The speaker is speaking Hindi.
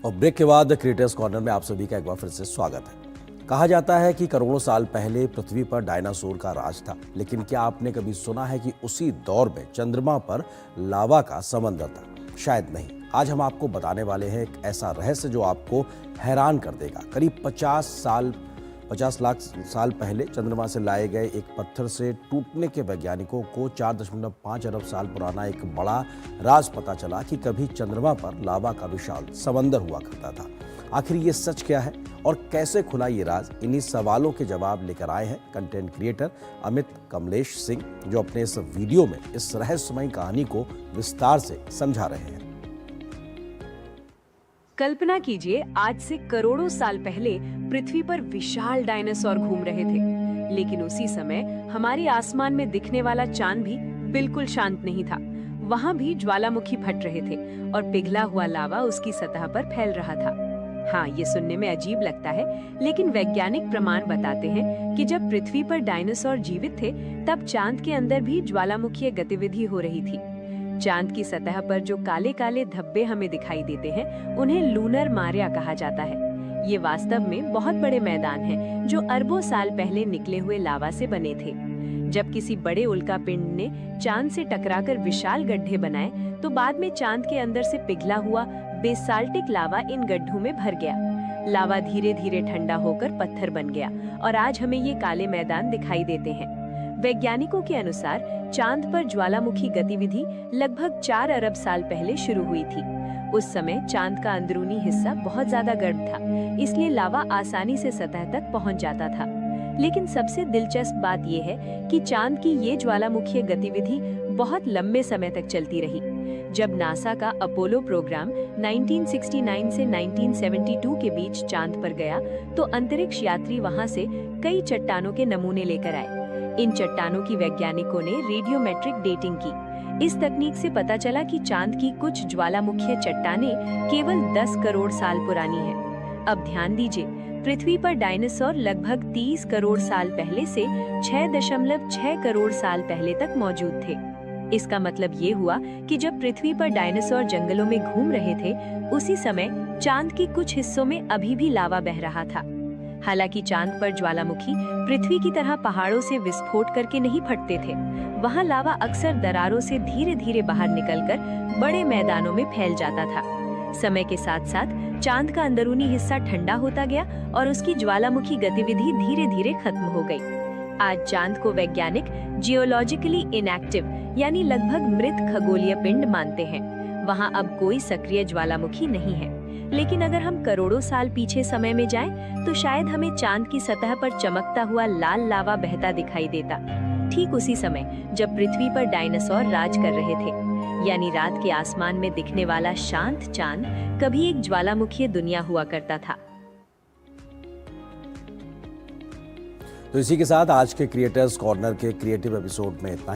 और ब्रेक के बाद क्रिएटर्स कॉर्नर में आप सभी का एक बार फिर से स्वागत है। कहा जाता है कि करोड़ों साल पहले पृथ्वी पर डायनासोर का राज था, लेकिन क्या आपने कभी सुना है कि उसी दौर में चंद्रमा पर लावा का समंदर था? शायद नहीं। आज हम आपको बताने वाले हैं एक ऐसा रहस्य जो आपको हैरान कर देगा। करीब 50 लाख साल पहले चंद्रमा से लाए गए एक पत्थर से टूटने के वैज्ञानिकों को 4.5 अरब साल पुराना एक बड़ा राज पता चला कि कभी चंद्रमा पर लावा का विशाल समंदर हुआ करता था। आखिर ये सच क्या है और कैसे खुला ये राज? इन्हीं सवालों के जवाब लेकर आए हैं कंटेंट क्रिएटर अमित कमलेश सिंह, जो अपने इस वीडियो में इस रहस्यमयी कहानी को विस्तार से समझा रहे हैं। कल्पना कीजिए, आज से करोड़ों साल पहले पृथ्वी पर विशाल डायनासोर घूम रहे थे, लेकिन उसी समय हमारे आसमान में दिखने वाला चांद भी बिल्कुल शांत नहीं था। वहां भी ज्वालामुखी फट रहे थे और पिघला हुआ लावा उसकी सतह पर फैल रहा था। हाँ, ये सुनने में अजीब लगता है, लेकिन वैज्ञानिक प्रमाण बताते हैं कि जब पृथ्वी पर डायनासोर जीवित थे, तब चांद के अंदर भी ज्वालामुखीय गतिविधि हो रही थी। चांद की सतह पर जो काले काले धब्बे हमें दिखाई देते हैं, उन्हें लूनर मारिया कहा जाता है। ये वास्तव में बहुत बड़े मैदान हैं, जो अरबों साल पहले निकले हुए लावा से बने थे। जब किसी बड़े उल्कापिंड ने चांद से टकराकर विशाल गड्ढे बनाए, तो बाद में चांद के अंदर से पिघला हुआ बेसाल्टिक लावा इन गड्ढों में भर गया। लावा धीरे धीरे ठंडा होकर पत्थर बन गया और आज हमें ये काले मैदान दिखाई देते हैं। वैज्ञानिकों के अनुसार चांद पर ज्वालामुखी गतिविधि लगभग 4 अरब साल पहले शुरू हुई थी। उस समय चांद का अंदरूनी हिस्सा बहुत ज्यादा गर्म था, इसलिए लावा आसानी से सतह तक पहुंच जाता था। लेकिन सबसे दिलचस्प बात यह है कि चांद की ये ज्वालामुखीय गतिविधि बहुत लंबे समय तक चलती रही। जब नासा का अपोलो प्रोग्राम 1969 से 1972 के बीच चांद पर गया, तो अंतरिक्ष यात्री वहां से कई चट्टानों के नमूने लेकर आए। इन चट्टानों की वैज्ञानिकों ने रेडियोमेट्रिक डेटिंग की। इस तकनीक से पता चला कि चांद की कुछ ज्वालामुखीय चट्टानें केवल 10 करोड़ साल पुरानी हैं। अब ध्यान दीजिए, पृथ्वी पर डायनासोर लगभग 30 करोड़ साल पहले से 6.6 करोड़ साल पहले तक मौजूद थे। इसका मतलब ये हुआ कि जब पृथ्वी पर डायनासोर जंगलों में घूम रहे थे, उसी समय चांद की कुछ हिस्सों में अभी भी लावा बह रहा था। हालांकि चांद पर ज्वालामुखी पृथ्वी की तरह पहाड़ों से विस्फोट करके नहीं फटते थे। वहां लावा अक्सर दरारों से धीरे धीरे बाहर निकलकर बड़े मैदानों में फैल जाता था। समय के साथ साथ चांद का अंदरूनी हिस्सा ठंडा होता गया और उसकी ज्वालामुखी गतिविधि धीरे धीरे खत्म हो गई। आज चांद को वैज्ञानिक जियोलॉजिकली इनएक्टिव यानी लगभग मृत खगोलीय पिंड मानते हैं। वहां अब कोई सक्रिय ज्वालामुखी नहीं है। लेकिन अगर हम करोड़ों साल पीछे समय में जाएं, तो शायद हमें चांद की सतह पर चमकता हुआ लाल लावा बहता दिखाई देता, ठीक उसी समय जब पृथ्वी पर डायनासोर राज कर रहे थे। यानी रात के आसमान में दिखने वाला शांत चांद कभी एक ज्वालामुखीय दुनिया हुआ करता था। तो इसी के साथ आज के क्रिएटर्स कॉर्नर के क्रिएटिव एपिसोड में इतना।